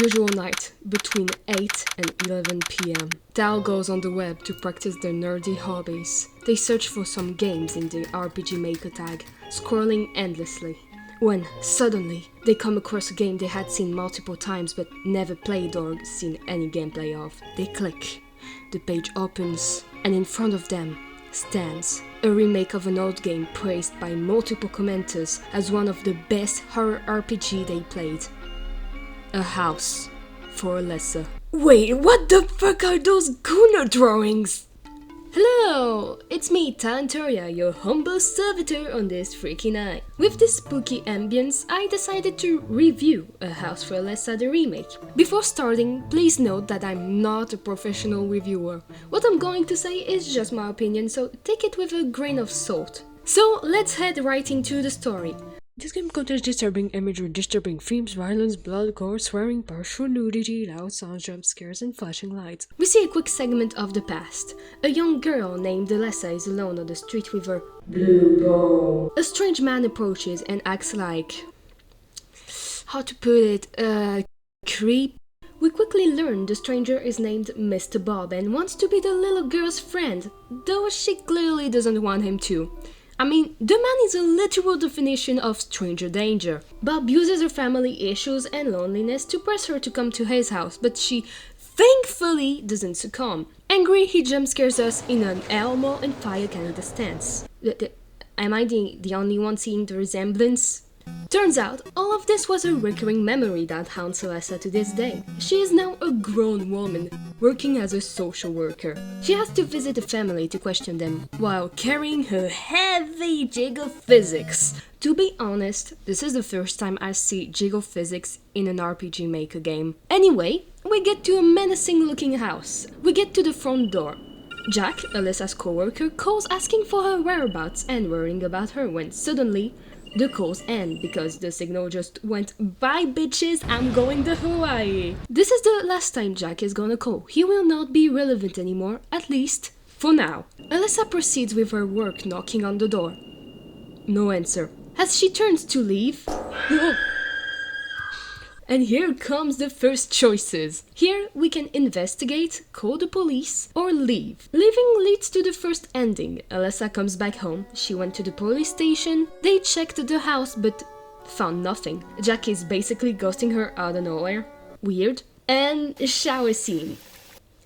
Usual night, between 8 and 11 p.m. Tal goes on the web to practice their nerdy hobbies. They search for some games in the rpgmaker tag, scrolling endlessly. When, suddenly, they come across a game they had seen multiple times but never played or seen any gameplay of. They click. The page opens, and in front of them stands a remake of an old game praised by multiple commenters as one of the best horror RPG they played. A house for Alesa. Wait, what the fuck are those Gooner drawings? Hello, it's me, Talantoria, your humble servitor on this freaky night. With this spooky ambience, I decided to review A House for Alesa the remake. Before starting, please note that I'm not a professional reviewer. What I'm going to say is just my opinion, so take it with a grain of salt. So let's head right into the story. This game contains disturbing imagery, disturbing themes, violence, blood, gore, swearing, partial nudity, loud sounds, jump scares, and flashing lights. We see a quick segment of the past. A young girl named Alesa is alone on the street with her blue ball. A strange man approaches and acts like... how to put it? Creep? We quickly learn the stranger is named Mr. Bob and wants to be the little girl's friend, though she clearly doesn't want him to. I mean, the man is a literal definition of stranger danger. Bob uses her family issues and loneliness to press her to come to his house, but she thankfully doesn't succumb. Angry, he jump scares us in an Elmo and Fire Canada stance. Am I the only one seeing the resemblance? Turns out, all of this was a recurring memory that haunts Alesa to this day. She is now a grown woman, working as a social worker. She has to visit a family to question them, while carrying her heavy jiggle physics. To be honest, this is the first time I see jiggle physics in an RPG Maker game. Anyway, we get to a menacing looking house. We get to the front door. Jack, Alesa's co-worker, calls asking for her whereabouts and worrying about her when suddenly the calls end because the signal just went, "Bye bitches, I'm going to Hawaii." This is the last time Jack is gonna call. He will not be relevant anymore, at least for now. Alesa proceeds with her work, knocking on the door. No answer. As she turns to leave... And here comes the first choices. Here we can investigate, call the police, or leave. Leaving leads to the first ending. Alesa comes back home. She went to the police station. They checked the house but found nothing. Jack is basically ghosting her out of nowhere. Weird. And shower scene.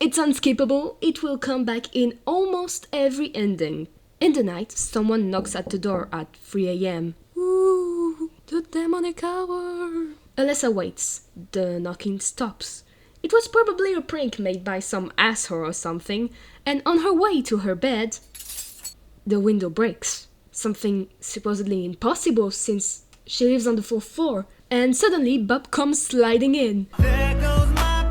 It's unskippable. It will come back in almost every ending. In the night, someone knocks at the door at 3 a.m. Ooh, the demonic hour. Alesa waits. The knocking stops. It was probably a prank made by some asshole or something, and on her way to her bed, the window breaks. Something supposedly impossible since she lives on the 4th floor, and suddenly Bob comes sliding in. There goes my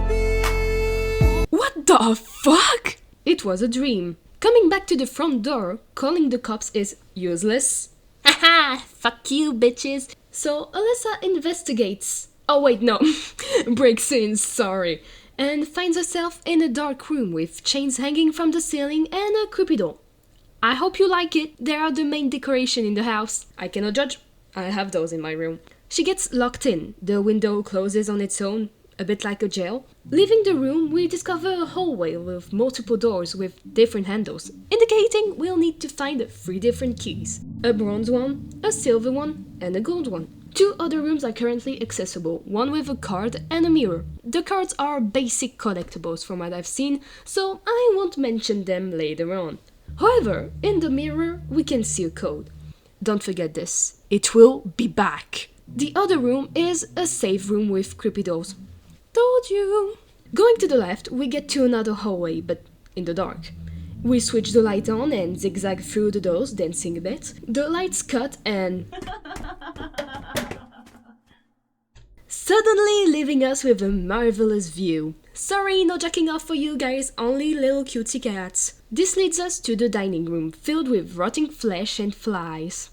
baby. What the fuck? It was a dream. Coming back to the front door, calling the cops is useless. Haha, fuck you bitches. So Alesa investigates. Oh wait, no. Breaks in, sorry. And finds herself in a dark room with chains hanging from the ceiling and a creepy doll. I hope you like it. They are the main decoration in the house. I cannot judge. I have those in my room. She gets locked in. The window closes on its own, a bit like a jail. Leaving the room, we discover a hallway with multiple doors with different handles, indicating we'll need to find 3 different keys. A bronze one, a silver one, and a gold one. 2 other rooms are currently accessible, one with a card and a mirror. The cards are basic collectibles from what I've seen, so I won't mention them later on. However, in the mirror, we can see a code. Don't forget this. It will be back. The other room is a safe room with creepy dolls. Told you! Going to the left, we get to another hallway, but in the dark. We switch the light on and zigzag through the doors, dancing a bit. The lights cut and... suddenly leaving us with a marvelous view. Sorry, no jacking off for you guys, only little cutesy cats. This leads us to the dining room, filled with rotting flesh and flies.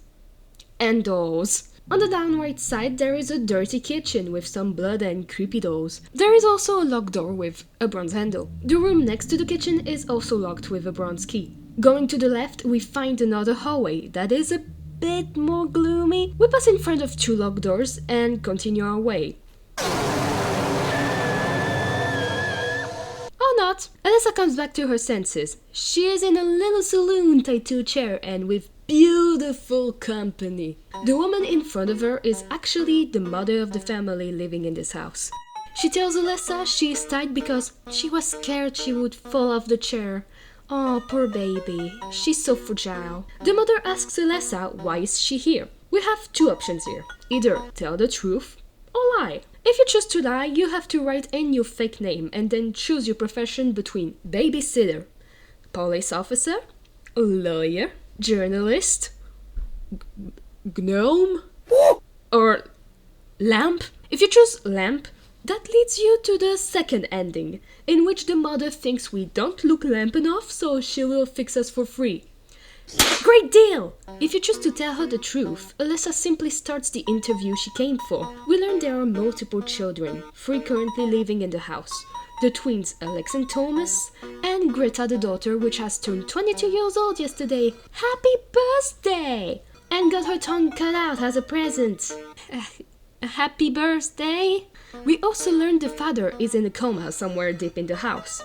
And dolls. On the down right side, there is a dirty kitchen with some blood and creepy dolls. There is also a locked door with a bronze handle. The room next to the kitchen is also locked with a bronze key. Going to the left, we find another hallway that is a bit more gloomy. We pass in front of 2 locked doors and continue our way. Cut! Alesa comes back to her senses. She is in a little saloon tied to a chair and with beautiful company. The woman in front of her is actually the mother of the family living in this house. She tells Alesa she is tied because she was scared she would fall off the chair. Oh, poor baby. She's so fragile. The mother asks Alesa why is she here. We have two options here. Either tell the truth or lie. If you choose to lie, you have to write in your fake name and then choose your profession between babysitter, police officer, lawyer, journalist, gnome, or lamp. If you choose lamp, that leads you to the second ending, in which the mother thinks we don't look lamp enough, so she will fix us for free. Great deal! If you choose to tell her the truth, Alesa simply starts the interview she came for. We learn there are multiple children, 3 currently living in the house. The twins Alex and Thomas, and Greta the daughter, which has turned 22 years old yesterday. Happy birthday! And got her tongue cut out as a present. A happy birthday? We also learn the father is in a coma somewhere deep in the house.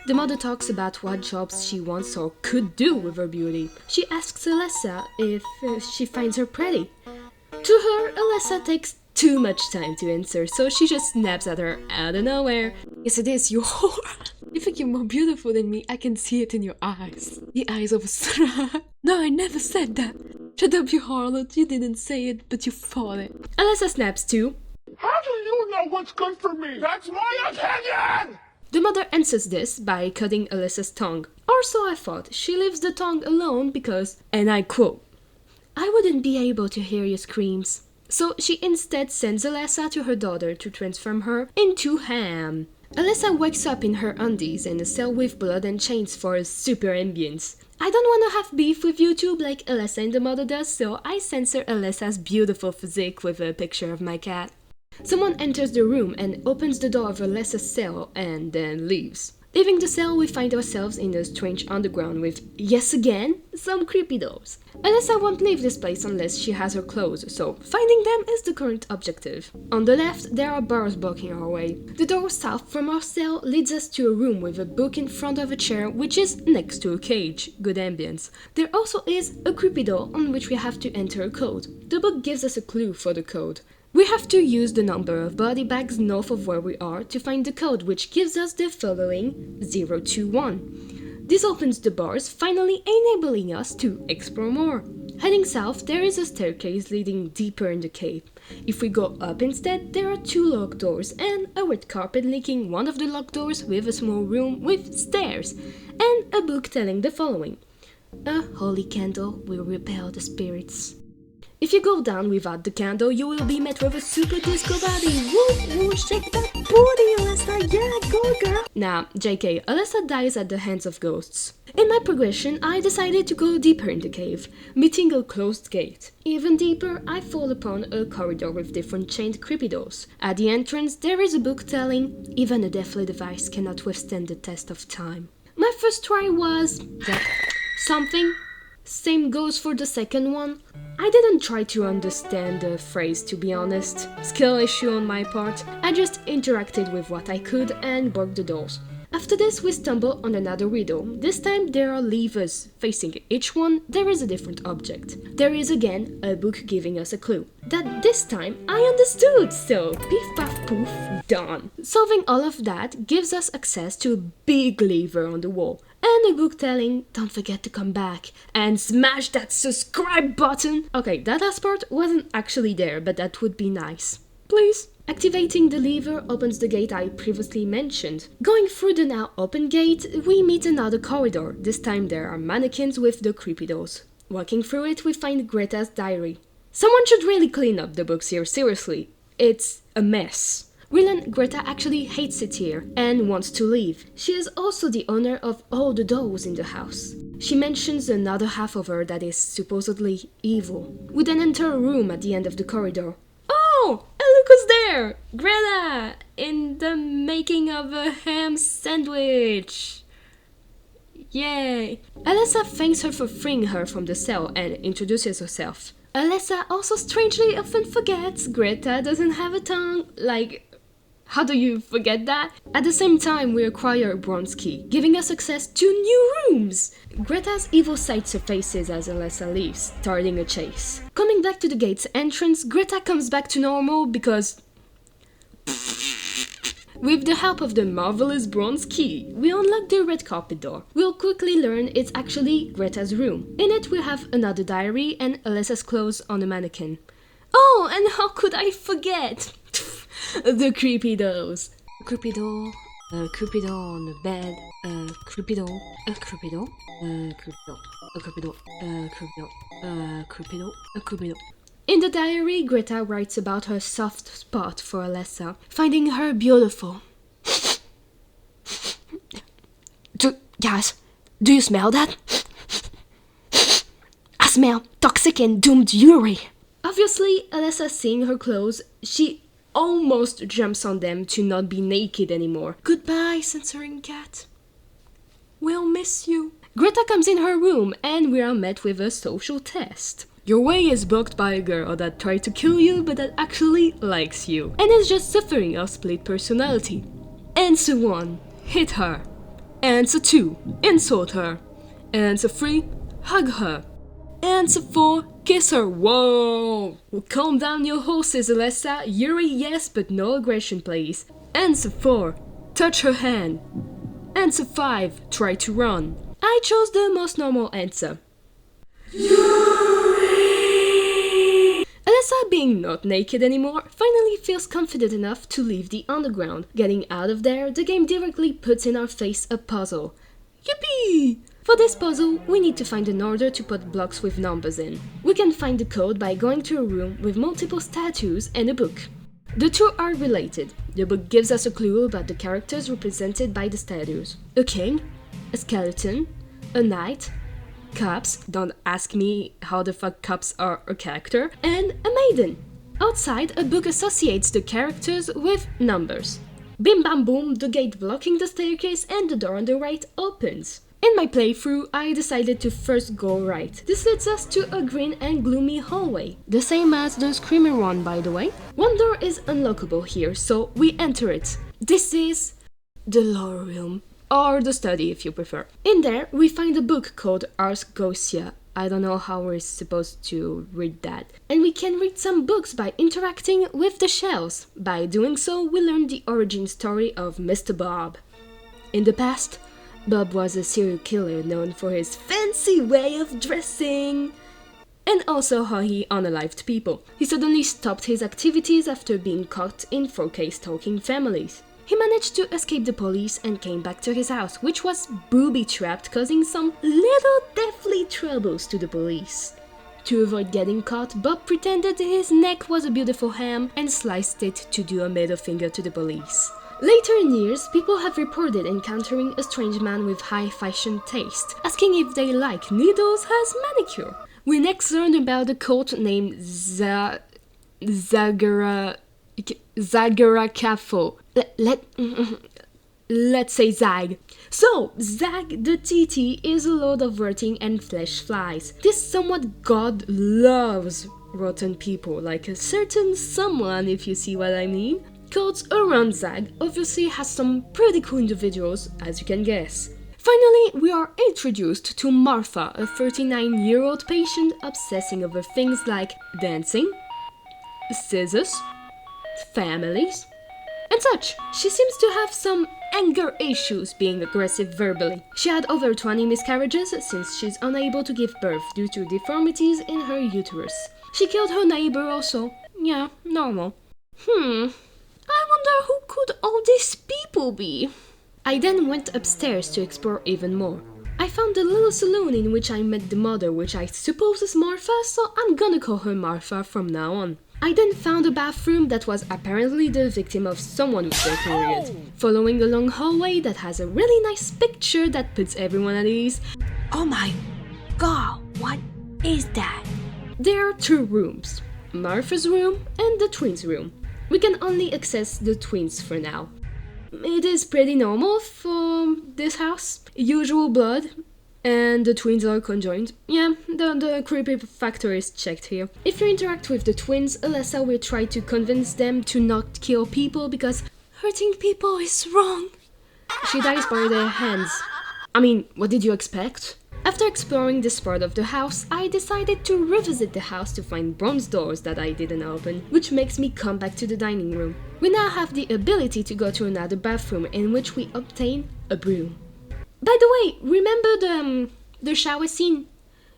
The mother talks about what jobs she wants or could do with her beauty. She asks Alesa if she finds her pretty. To her, Alesa takes too much time to answer, so she just snaps at her out of nowhere. Yes, it is, you whore. You think you're more beautiful than me? I can see it in your eyes. The eyes of a slut. No, I never said that. Shut up, you harlot. You didn't say it, but you thought it. Alesa snaps too. How do you know what's good for me? That's my opinion! The mother answers this by cutting Alesa's tongue. Or so I thought. She leaves the tongue alone because, and I quote, I wouldn't be able to hear your screams. So she instead sends Alesa to her daughter to transform her into ham. Alesa wakes up in her undies and a cell with blood and chains for a super ambience. I don't want to have beef with YouTube like Alesa and the mother does, so I censor Alesa's beautiful physique with a picture of my cat. Someone enters the room and opens the door of Alesa's cell and then leaves. Leaving the cell, we find ourselves in a strange underground with, yes again, some creepy doors. Alesa won't leave this place unless she has her clothes, so finding them is the current objective. On the left, there are bars blocking our way. The door south from our cell leads us to a room with a book in front of a chair, which is next to a cage. Good ambience. There also is a creepy door on which we have to enter a code. The book gives us a clue for the code. We have to use the number of body bags north of where we are to find the code, which gives us the following 021. This opens the bars, finally enabling us to explore more. Heading south, there is a staircase leading deeper in the cave. If we go up instead, there are 2 locked doors and a red carpet linking one of the locked doors with a small room with stairs, and a book telling the following. A holy candle will repel the spirits. If you go down without the candle, you will be met with a super disco body. Woo, woo, shake that booty, Alesa, yeah, go girl. Nah, JK, Alesa dies at the hands of ghosts. In my progression, I decided to go deeper in the cave, meeting a closed gate. Even deeper, I fall upon a corridor with different chained creepy doors. At the entrance, there is a book telling, even a deathly device cannot withstand the test of time. My first try was that something. Same goes for the second one. I didn't try to understand the phrase, to be honest. Skill issue on my part. I just interacted with what I could and broke the doors. After this, we stumble on another riddle. This time there are levers. Facing each one, there is a different object. There is again a book giving us a clue. That this time I understood, so beef puff poof, done. Solving all of that gives us access to a big lever on the wall. And a book telling, don't forget to come back and smash that subscribe button. Okay, that last part wasn't actually there, but that would be nice. Please. Activating the lever opens the gate I previously mentioned. Going through the now open gate, we meet another corridor. This time there are mannequins with the creepy dolls. Walking through it, we find Greta's diary. Someone should really clean up the books here, seriously. It's a mess. We learn Greta actually hates it here and wants to leave. She is also the owner of all the dolls in the house. She mentions another half of her that is supposedly evil. We then enter a room at the end of the corridor. Oh, and look who's there! Greta! In the making of a ham sandwich! Yay! Alesa thanks her for freeing her from the cell and introduces herself. Alesa also strangely often forgets Greta doesn't have a tongue, like, How do you forget that? At the same time, we acquire a bronze key, giving us access to new rooms! Greta's evil side surfaces as Alesa leaves, starting a chase. Coming back to the gate's entrance, Greta comes back to normal because... With the help of the marvelous bronze key, we unlock the red carpet door. We'll quickly learn it's actually Greta's room. In it we have another diary and Alesa's clothes on a mannequin. Oh, and how could I forget? The creepy dolls. Creepy doll, a creepy doll on the bed, a creepy doll, a creepy doll, a creepy doll, a creepy doll, a creepy doll, a creepy doll, a creepy doll. In the diary, Greta writes about her soft spot for Alesa, finding her beautiful. Guys, do you smell that? I smell toxic and doomed Yuri. Obviously, Alesa seeing her clothes, she almost jumps on them to not be naked anymore. Goodbye, censoring cat. We'll miss you. Greta comes in her room and we are met with a social test. Your way is blocked by a girl that tried to kill you but that actually likes you and is just suffering a split personality. Answer 1. Hit her. Answer 2. Insult her. Answer 3. Hug her. Answer 4. Kiss her. Whoa! Calm down your horses, Alesa. Yuri, yes, but no aggression, please. Answer 4. Touch her hand. Answer 5. Try to run. I chose the most normal answer. Alesa, being not naked anymore, finally feels confident enough to leave the underground. Getting out of there, the game directly puts in our face a puzzle. Yippee! For this puzzle, we need to find an order to put blocks with numbers in. We can find the code by going to a room with multiple statues and a book. The two are related. The book gives us a clue about the characters represented by the statues. A king, a skeleton, a knight, cups, don't ask me how the fuck cups are a character, and a maiden. Outside, a book associates the characters with numbers. Bim bam boom, the gate blocking the staircase and the door on the right opens. In my playthrough, I decided to first go right. This leads us to a green and gloomy hallway. The same as the Screamer one, by the way. One door is unlockable here, so we enter it. This is the lore room, or the study if you prefer. In there, we find a book called Ars Goetia. I don't know how we're supposed to read that. And we can read some books by interacting with the shells. By doing so, we learn the origin story of Mr. Bob. In the past, Bob was a serial killer known for his fancy way of dressing and also how he unalived people. He suddenly stopped his activities after being caught in 4K stalking families. He managed to escape the police and came back to his house, which was booby-trapped, causing some little deathly troubles to the police. To avoid getting caught, Bob pretended his neck was a beautiful ham and sliced it to do a middle finger to the police. Later in years, people have reported encountering a strange man with high fashion taste, asking if they like needles as manicure. We next learn about a cult named Zagaracafo. Let's say Zag. So, Zag the TT is a lord of rotting and flesh flies. This somewhat god loves rotten people, like a certain someone, if you see what I mean. Cults around Zag obviously has some pretty cool individuals, as you can guess. Finally, we are introduced to Martha, a 39-year-old patient obsessing over things like dancing, scissors, families, and such. She seems to have some anger issues, being aggressive verbally. She had over 20 miscarriages since she's unable to give birth due to deformities in her uterus. She killed her neighbor also. Yeah, normal. I wonder who could all these people be? I then went upstairs to explore even more. I found the little saloon in which I met the mother, which I suppose is Martha, so I'm gonna call her Martha from now on. I then found a bathroom that was apparently the victim of someone with their period. Following a long hallway that has a really nice picture that puts everyone at ease. Oh my god, what is that? There are two rooms, Martha's room and the twins' room. We can only access the twins for now. It is pretty normal for this house. Usual blood, and the twins are conjoined. Yeah, the creepy factor is checked here. If you interact with the twins, Alesa will try to convince them to not kill people because hurting people is wrong. She dies by their hands. I mean, what did you expect? After exploring this part of the house, I decided to revisit the house to find bronze doors that I didn't open, which makes me come back to the dining room. We now have the ability to go to another bathroom in which we obtain a broom. By the way, remember the shower scene?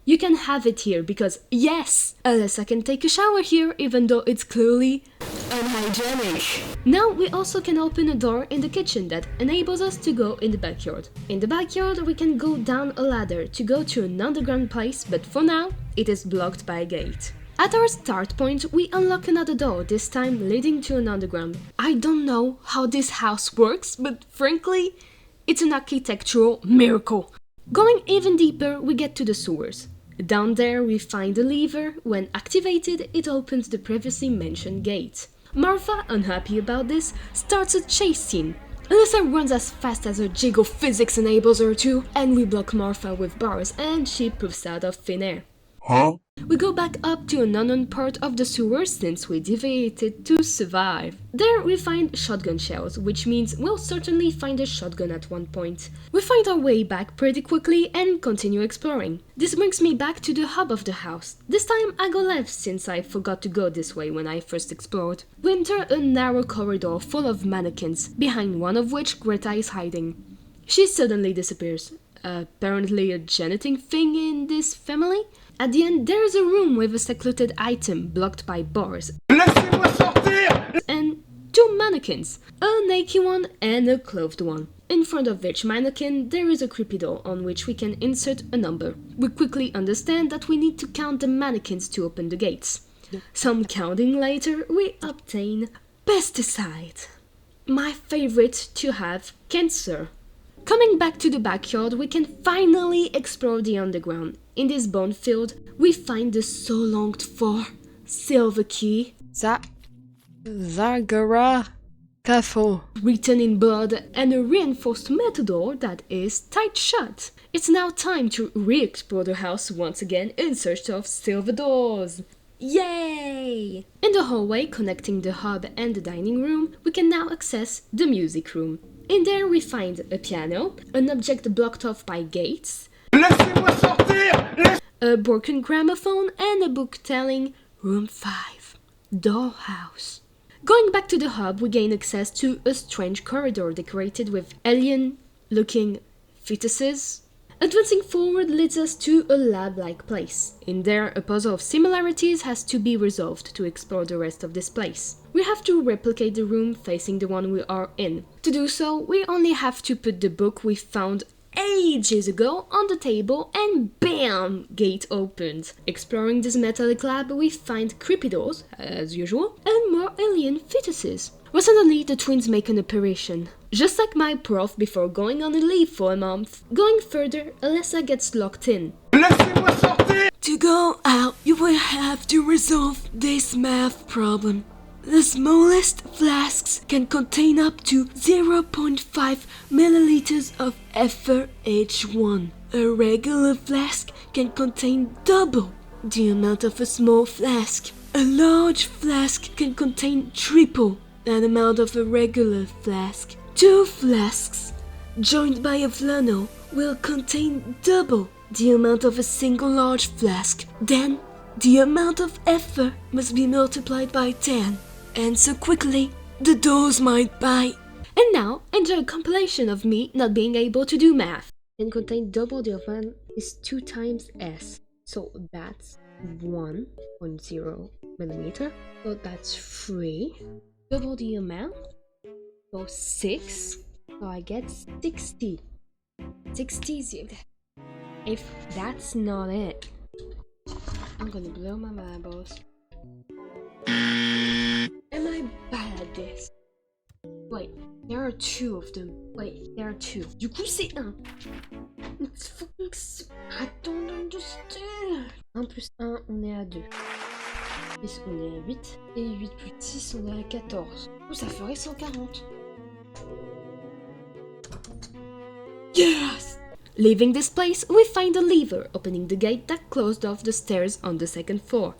You can have it here because, yes, Alesa can take a shower here even though it's clearly unhygienic. Now we also can open a door in the kitchen that enables us to go in the backyard. In the backyard we can go down a ladder to go to an underground place, but for now it is blocked by a gate. At our start point we unlock another door, this time leading to an underground. I don't know how this house works, but frankly, it's an architectural miracle. Going even deeper we get to the sewers. Down there we find a lever. When activated, it opens the previously mentioned gate. Martha, unhappy about this, starts a chase scene. Alesa runs as fast as her jiggle physics enables her to, and we block Martha with bars and she poofs out of thin air. Huh? We go back up to an unknown part of the sewer since we deviated to survive. There we find shotgun shells, which means we'll certainly find a shotgun at one point. We find our way back pretty quickly and continue exploring. This brings me back to the hub of the house. This time I go left since I forgot to go this way when I first explored. We enter a narrow corridor full of mannequins, behind one of which Krita is hiding. She suddenly disappears. Apparently a genetic thing in this family? At the end, there is a room with a secluded item blocked by bars. Laissez-moi sortir! And two mannequins, a naked one and a clothed one. In front of each mannequin, there is a creepy doll on which we can insert a number. We quickly understand that we need to count the mannequins to open the gates. Some counting later, we obtain pesticide. My favorite to have cancer. Coming back to the backyard, we can finally explore the underground. In this bone field, we find the so longed for silver key. Zagara Kafo. Written in blood and a reinforced metal door that is tight shut. It's now time to re-explore the house once again in search of silver doors. Yay! In the hallway connecting the hub and the dining room, we can now access the music room. In there we find a piano, an object blocked off by gates, Laissez-moi sortir! a broken gramophone, and a book telling Room 5, Dollhouse. Going back to the hub, we gain access to a strange corridor decorated with alien-looking fetuses. Advancing forward leads us to a lab-like place. In there, a puzzle of similarities has to be resolved to explore the rest of this place. We have to replicate the room facing the one we are in. To do so, we only have to put the book we found ages ago on the table and BAM! Gate opened. Exploring this metallic lab, we find creepy doors, as usual, and more alien fetuses. Well, suddenly the twins make an apparition. Just like my prof before going on a leave for a month. Going further, Alesa gets locked in. Laissez-moi sortir! To go out, you will have to resolve this math problem. The smallest flasks can contain up to 0.5 milliliters of ether each one. A regular flask can contain double the amount of a small flask. A large flask can contain triple that amount of a regular flask. 2 flasks joined by a flannel will contain double the amount of a single large flask. Then the amount of ether must be multiplied by 10. And so quickly, the doors might bite. And now, enjoy a compilation of me not being able to do math. And contain double the amount is 2 times S. So that's 1.0 millimeter. So that's 3. Double the amount. So 6. So I get 60. 60. If that's not it, I'm gonna blow my eyeballs. Am I bad at this? Wait, there are 2 of them. Wait, there are 2. Du coup, c'est 1. It's fucking... I don't understand. 1 plus 1, on est à 2. 6, on est à 8. Et 8 plus 6, on est à 14. Oh, ça ferait 140. Yes! Leaving this place, we find a lever opening the gate that closed off the stairs on the second floor.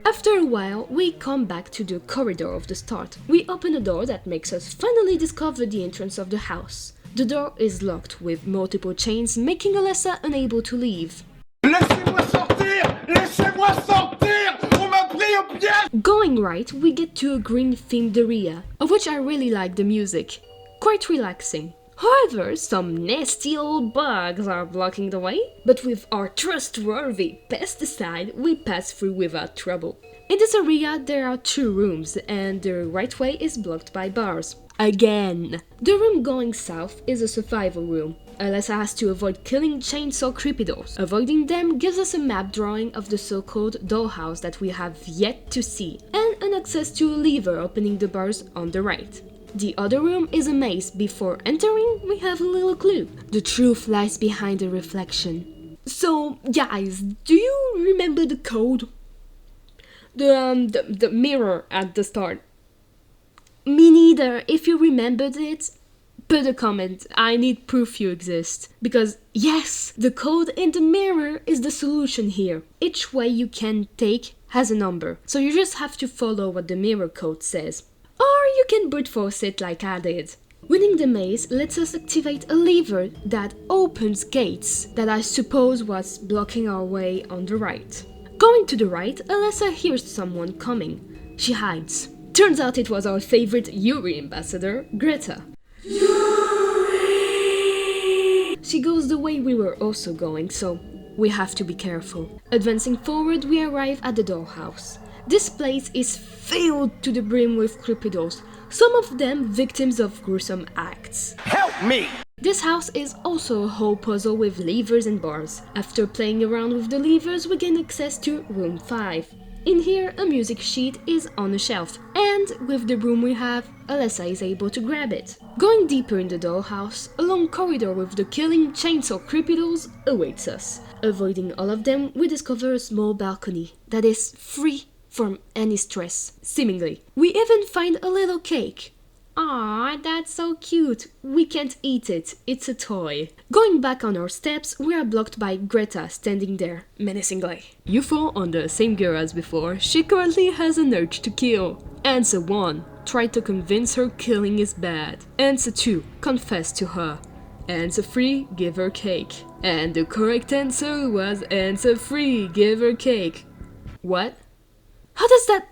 After a while, we come back to the corridor of the start. We open a door that makes us finally discover the entrance of the house. The door is locked with multiple chains, making Alesa unable to leave. Laissez-moi sortir! Laissez-moi sortir! On m'a pris au piège! Going right, we get to a green-themed area, of which I really like the music. Quite relaxing. However, some nasty old bugs are blocking the way, but with our trustworthy pesticide, we pass through without trouble. In this area, there are 2 rooms, and the right way is blocked by bars. Again! The room going south is a survival room. Alesa has to avoid killing chainsaw creepydos. Avoiding them gives us a map drawing of the so-called dollhouse that we have yet to see, and an access to a lever opening the bars on the right. The other room is a maze. Before entering, we have a little clue. The truth lies behind the reflection. So, guys, do you remember the code? The mirror at the start. Me neither. If you remembered it, put a comment. I need proof you exist. Because, yes, the code in the mirror is the solution here. Each way you can take has a number. So you just have to follow what the mirror code says. Or you can brute force it like I did. Winning the maze lets us activate a lever that opens gates that I suppose was blocking our way on the right. Going to the right, Alesa hears someone coming. She hides. Turns out it was our favorite Yuri ambassador, Krita. Yuri! She goes the way we were also going, so we have to be careful. Advancing forward, we arrive at the dollhouse. This place is filled to the brim with creepydos, some of them victims of gruesome acts. Help me! This house is also a whole puzzle with levers and bars. After playing around with the levers, we gain access to room 5. In here, a music sheet is on a shelf, and with the broom we have, Alesa is able to grab it. Going deeper in the dollhouse, a long corridor with the killing chainsaw creepydos awaits us. Avoiding all of them, we discover a small balcony that is free from any stress, seemingly. We even find a little cake. Aww, that's so cute. We can't eat it, it's a toy. Going back on our steps, we are blocked by Krita standing there, menacingly. You fall on the same girl as before. She currently has an urge to kill. Answer 1. Try to convince her killing is bad. Answer 2. Confess to her. Answer 3. Give her cake. And the correct answer was answer 3. Give her cake. What? How does that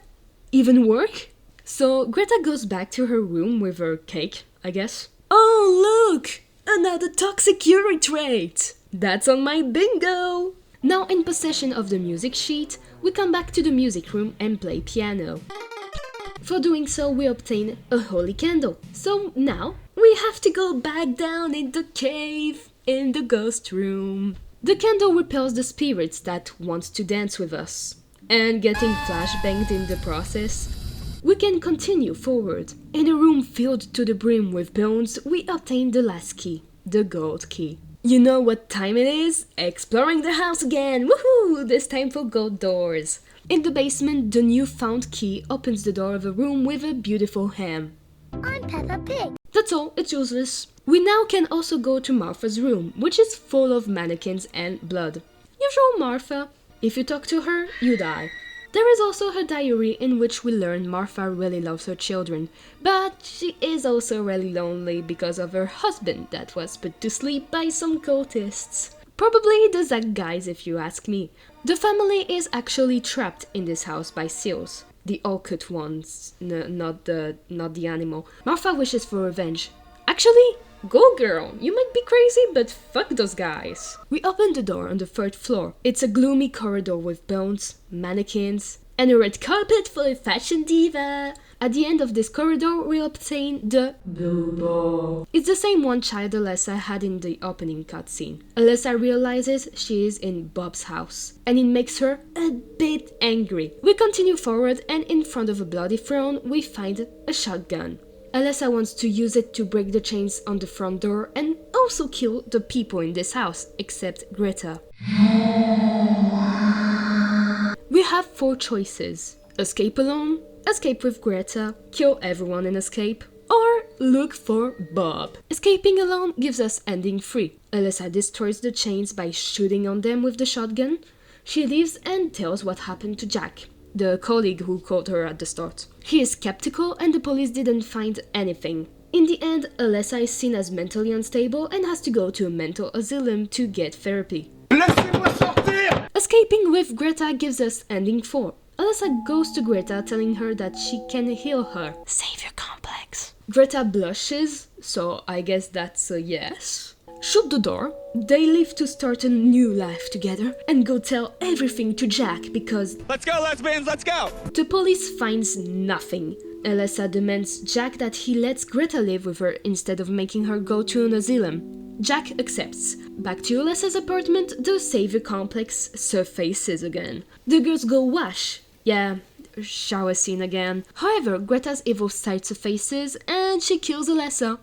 even work? So Krita goes back to her room with her cake, I guess. Oh look! Another toxic Yuri trait! That's on my bingo! Now in possession of the music sheet, we come back to the music room and play piano. For doing so, we obtain a holy candle. So now, we have to go back down in the cave, in the ghost room. The candle repels the spirits that want to dance with us. And getting flashbanged in the process, we can continue forward. In a room filled to the brim with bones, we obtain the last key, the gold key. You know what time it is? Exploring the house again! Woohoo! This time for gold doors. In the basement, the new found key opens the door of a room with a beautiful ham. I'm Peppa Pig. That's all, it's useless. We now can also go to Martha's room, which is full of mannequins and blood. Usual Martha. If you talk to her, you die. There is also her diary in which we learn Martha really loves her children, but she is also really lonely because of her husband that was put to sleep by some cultists. Probably the Zack guys if you ask me. The family is actually trapped in this house by seals. The all-cut ones, not the animal. Martha wishes for revenge. Actually, go girl, you might be crazy, but fuck those guys. We open the door on the 3rd floor. It's a gloomy corridor with bones, mannequins, and a red carpet for a fashion diva. At the end of this corridor, we obtain the blue ball. It's the same one child Alesa had in the opening cutscene. Alesa realizes she is in Bob's house, and it makes her a bit angry. We continue forward, and in front of a bloody throne, we find a shotgun. Alesa wants to use it to break the chains on the front door and also kill the people in this house, except Krita. We have 4 choices. Escape alone, escape with Krita, kill everyone and escape, or look for Bob. Escaping alone gives us ending 3. Alesa destroys the chains by shooting on them with the shotgun. She leaves and tells what happened to Jack. the colleague who called her at the start. He is skeptical and the police didn't find anything. In the end, Alesa is seen as mentally unstable and has to go to a mental asylum to get therapy. Laissez-moi sortir! Escaping with Greta gives us ending 4. Alesa goes to Greta telling her that she can heal her savior complex. Greta blushes, so I guess that's a yes. Shut the door. They leave to start a new life together and go tell everything to Jack because Let's go, lesbians, let's go! the police finds nothing. Alesa demands Jack that he lets Greta live with her instead of making her go to an asylum. Jack accepts. Back to Alesa's apartment, the savior complex surfaces again. The girls go wash. Yeah, shower scene again. However, Greta's evil side surfaces and she kills Alesa.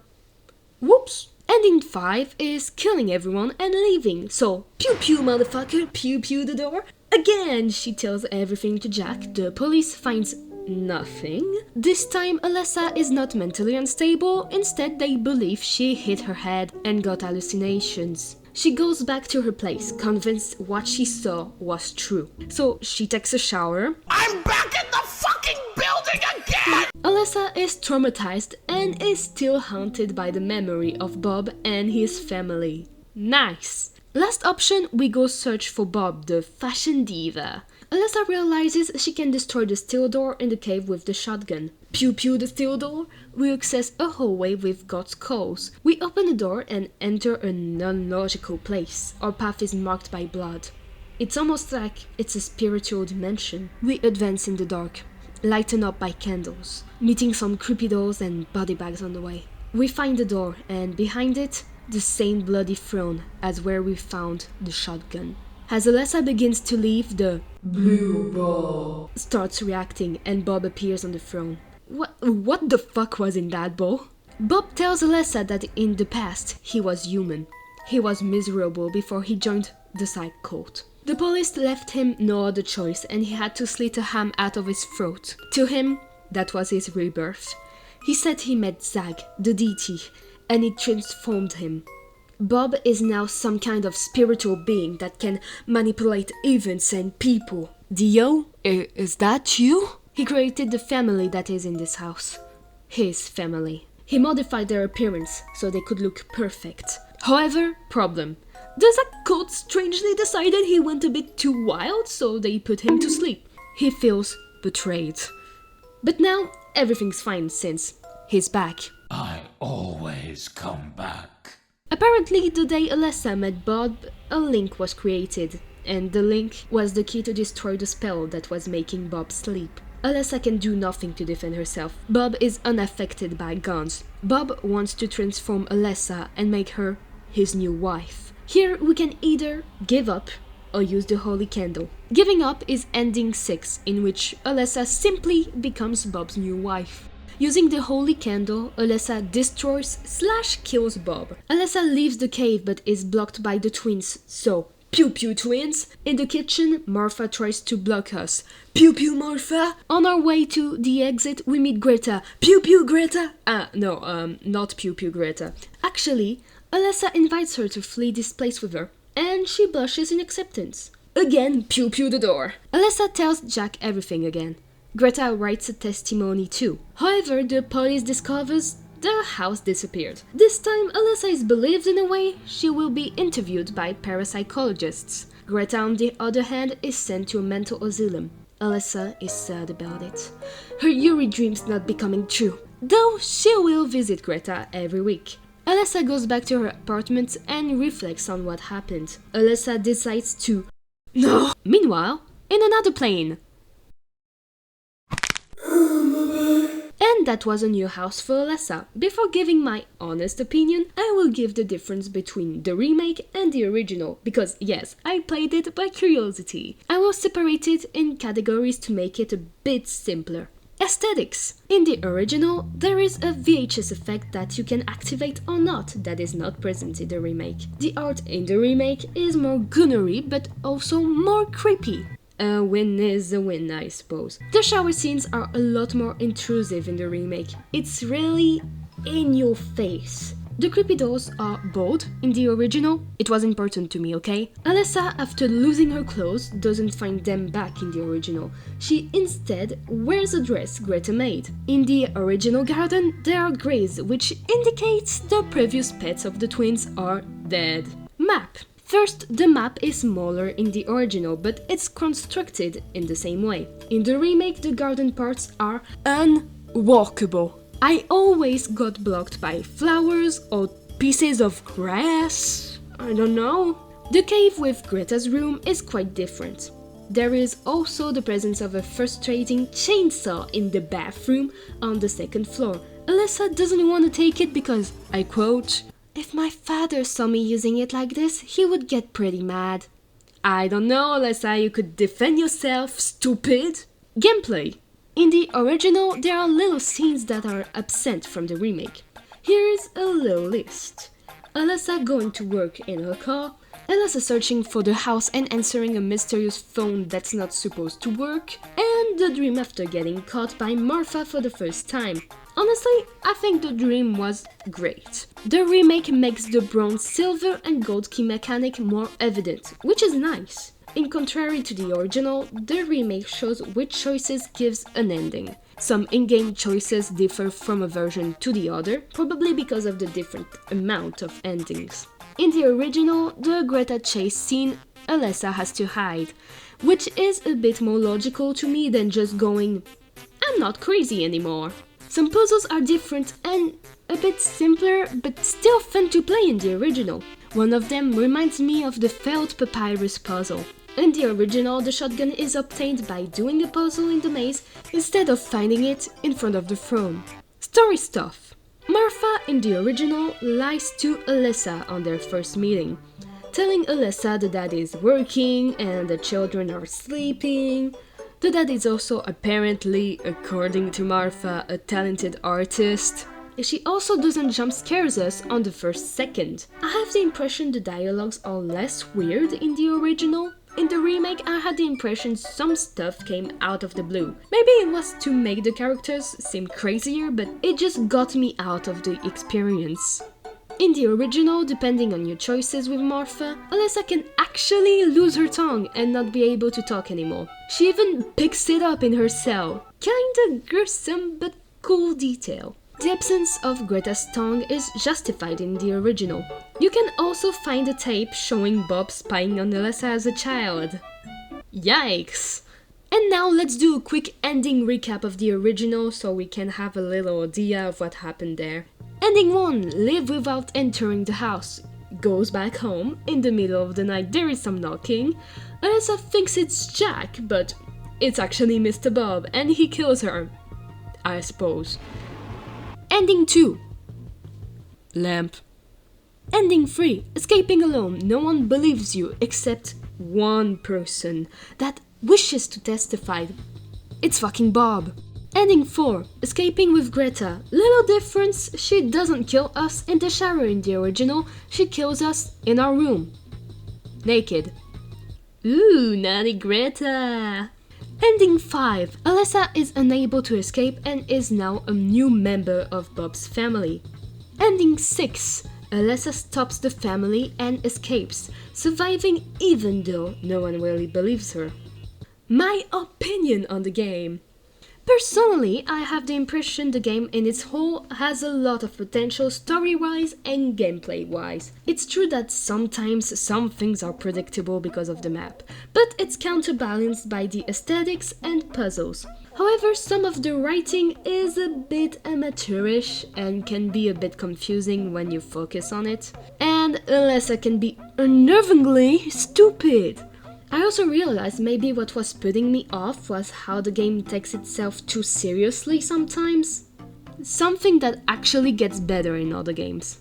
Whoops! Ending 5 is killing everyone and leaving, so pew pew motherfucker, pew pew the door. Again, she tells everything to Jack, the police finds nothing. This time Alesa is not mentally unstable, instead they believe she hit her head and got hallucinations. She goes back to her place, convinced what she saw was true. So she takes a shower. I'm back in the fucking building again! Alesa is traumatized and is still haunted by the memory of Bob and his family. Nice! Last option, we go search for Bob, the fashion diva. Alesa realizes she can destroy the steel door in the cave with the shotgun. Pew pew the steel door, we access a hallway with God's calls. We open the door and enter a non-logical place. Our path is marked by blood. It's almost like it's a spiritual dimension. We advance in the dark, lightened up by candles, meeting some creepy dolls and body bags on the way. We find the door and behind it, the same bloody throne as where we found the shotgun. As Alesa begins to leave, the blue ball starts reacting and Bob appears on the throne. What the fuck was in that ball? Bob tells Alesa that in the past he was human. He was miserable before he joined the psych cult. The police left him no other choice and he had to slit a ham out of his throat. To him, that was his rebirth. He said he met Zag, the deity, and it transformed him. Bob is now some kind of spiritual being that can manipulate events and people. Dio, is that you? He created the family that is in this house. His family. He modified their appearance so they could look perfect. However, problem. The Zag cult strangely decided he went a bit too wild, so they put him to sleep. He feels betrayed. But now, everything's fine since he's back. I always come back. Apparently, the day Alesa met Bob, a link was created, and the link was the key to destroy the spell that was making Bob sleep. Alesa can do nothing to defend herself. Bob is unaffected by guns. Bob wants to transform Alesa and make her his new wife. Here we can either give up or use the holy candle. Giving up is ending 6, in which Alesa simply becomes Bob's new wife. Using the holy candle, Alesa destroys/kills Bob. Alesa leaves the cave but is blocked by the twins, so pew pew twins. In the kitchen, Martha tries to block us. Pew pew Martha! On our way to the exit, we meet Greta. Pew pew Greta! Not pew pew Greta. Actually, Alesa invites her to flee this place with her, and she blushes in acceptance. Again, pew pew the door. Alesa tells Jack everything again. Greta writes a testimony too. However, the police discovers the house disappeared. This time, Alesa is believed in a way she will be interviewed by parapsychologists. Greta, on the other hand, is sent to a mental asylum. Alesa is sad about it. Her Yuri dreams not becoming true, though she will visit Greta every week. Alesa goes back to her apartment and reflects on what happened. Alesa decides to... No! Meanwhile, in another plane. And that was a new house for Alesa. Before giving my honest opinion, I will give the difference between the remake and the original, because yes, I played it by curiosity. I will separate it in categories to make it a bit simpler. Aesthetics. In the original, there is a VHS effect that you can activate or not that is not present in the remake. The art in the remake is more goonery but also more creepy. A win is a win, I suppose. The shower scenes are a lot more intrusive in the remake. It's really in your face. The creepy dolls are bold in the original. It was important to me, okay? Alesa, after losing her clothes, doesn't find them back in the original. She instead wears a dress Greta made. In the original garden, there are grays, which indicates the previous pets of the twins are dead. Map. First, the map is smaller in the original, but it's constructed in the same way. In the remake, the garden parts are unwalkable. I always got blocked by flowers or pieces of grass. I don't know. The cave with Greta's room is quite different. There is also the presence of a frustrating chainsaw in the bathroom on the second floor. Alesa doesn't want to take it because, I quote, "If my father saw me using it like this, he would get pretty mad." I don't know, Alesa, you could defend yourself, stupid. Gameplay. In the original, there are little scenes that are absent from the remake. Here is a little list. Alesa going to work in her car, Alesa searching for the house and answering a mysterious phone that's not supposed to work, and the dream after getting caught by Martha for the first time. Honestly, I think the dream was great. The remake makes the bronze, silver and gold key mechanic more evident, which is nice. In contrary to the original, the remake shows which choices gives an ending. Some in-game choices differ from a version to the other, probably because of the different amount of endings. In the original, the Greta chase scene, Alesa has to hide, which is a bit more logical to me than just going, "I'm not crazy anymore." Some puzzles are different and a bit simpler, but still fun to play in the original. One of them reminds me of the failed papyrus puzzle. In the original, the shotgun is obtained by doing a puzzle in the maze instead of finding it in front of the throne. Story stuff. Martha in the original lies to Alesa on their first meeting, telling Alesa the dad is working and the children are sleeping. The dad is also apparently, according to Martha, a talented artist. She also doesn't jump scares us on the first second. I have the impression the dialogues are less weird in the original. In the remake, I had the impression some stuff came out of the blue. Maybe it was to make the characters seem crazier, but it just got me out of the experience. In the original, depending on your choices with Martha, Alesa can actually lose her tongue and not be able to talk anymore. She even picks it up in her cell. Kinda gruesome, but cool detail. The absence of Greta's tongue is justified in the original. You can also find a tape showing Bob spying on Alesa as a child. Yikes! And now let's do a quick ending recap of the original so we can have a little idea of what happened there. Ending 1. Live without entering the house. Goes back home. In the middle of the night there is some knocking. Alesa thinks it's Jack, but it's actually Mr. Bob and he kills her. I suppose. Ending 2. Lamp. Ending 3. Escaping alone. No one believes you except one person that wishes to testify. It's fucking Bob. Ending 4. Escaping with Greta. Little difference, she doesn't kill us in the shower in the original, she kills us in our room. Naked. Ooh, naughty Greta. Ending 5. Alesa is unable to escape and is now a new member of Bob's family. Ending 6. Alesa stops the family and escapes, surviving even though no one really believes her. My opinion on the game. Personally, I have the impression the game in its whole has a lot of potential story-wise and gameplay-wise. It's true that sometimes some things are predictable because of the map, but it's counterbalanced by the aesthetics and puzzles. However, some of the writing is a bit amateurish and can be a bit confusing when you focus on it. And Alesa can be unnervingly stupid. I also realized maybe what was putting me off was how the game takes itself too seriously sometimes. Something that actually gets better in other games.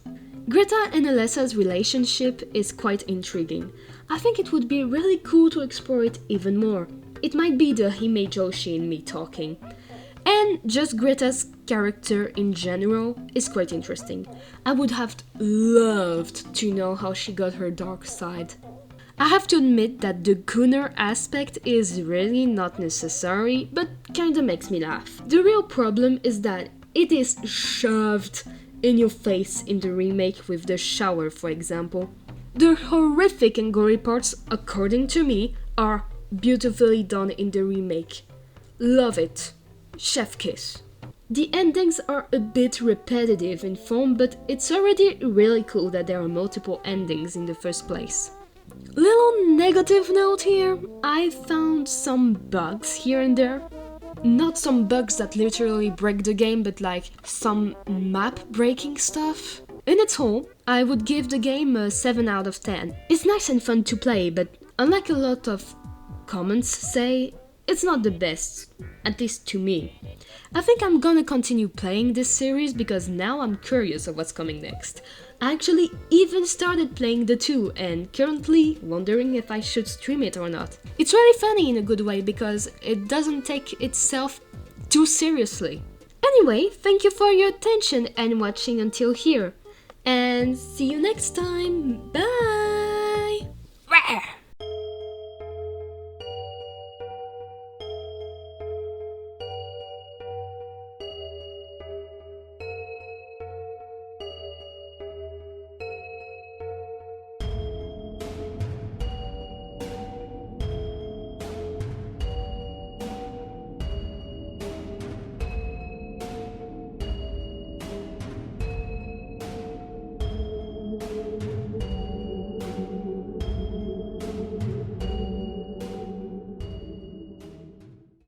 Greta and Alesa's relationship is quite intriguing. I think it would be really cool to explore it even more. It might be the Hime Joshi in me talking. And just Greta's character in general is quite interesting. I would have loved to know how she got her dark side. I have to admit that the Gooner aspect is really not necessary, but kinda makes me laugh. The real problem is that it is shoved in your face in the remake with the shower, for example. The horrific and gory parts, according to me, are beautifully done in the remake. Love it. Chef kiss. The endings are a bit repetitive in form, but it's already really cool that there are multiple endings in the first place. Little negative note here, I found some bugs here and there. Not some bugs that literally break the game, but like some map breaking stuff. In its whole, I would give the game a 7 out of 10. It's nice and fun to play, but unlike a lot of comments say, it's not the best, at least to me. I think I'm gonna continue playing this series because now I'm curious of what's coming next. I actually even started playing the 2 and currently wondering if I should stream it or not. It's really funny in a good way because it doesn't take itself too seriously. Anyway, thank you for your attention and watching until here. And see you next time. Bye!